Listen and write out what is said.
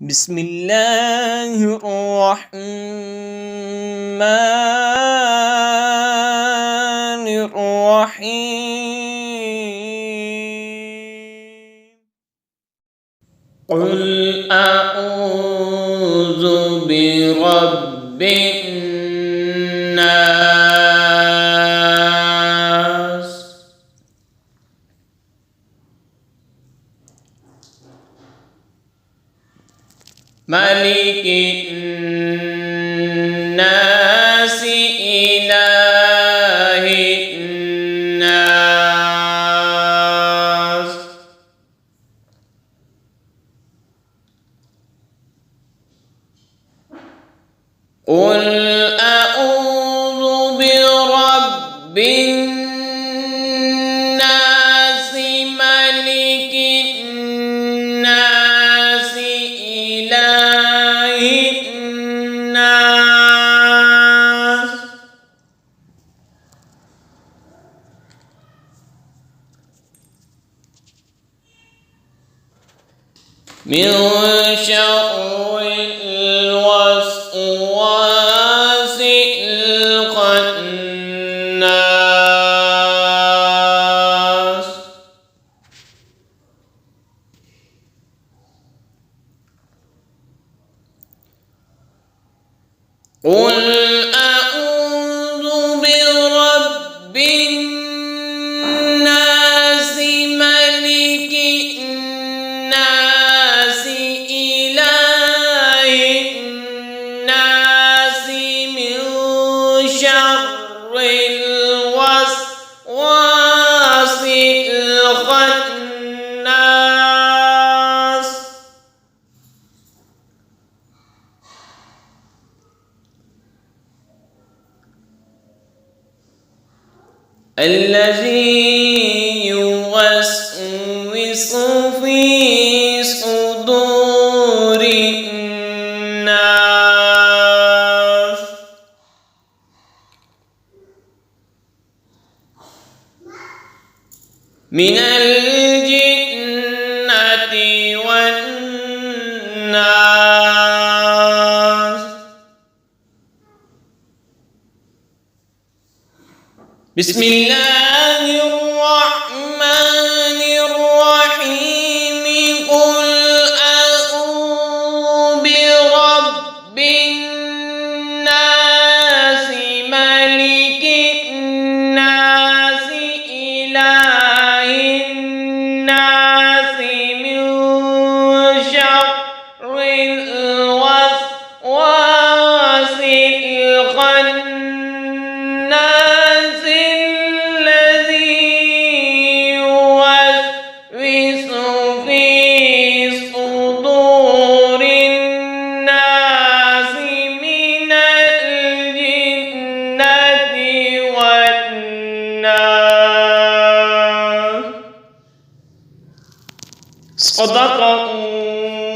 بسم الله الرحمن الرحيم قل أعوذ برب الناس ملك الناس إله الناس قل أعوذ برب الناس ملك الناس إله الناس من شر الوسواس الخناس قل أعوذ برب الناس ملك الناس إله الناس من شر الوسواس الخناس الذي يوسوس في صدور الناس من الجنة والناس بسم الله الرحمن الرحيم قل أعوذ برب الناس ملك الناس إله الناس من شر الوسواس الخناس الذي يوسوس في صدور الناس من الجنة والناس صدق الله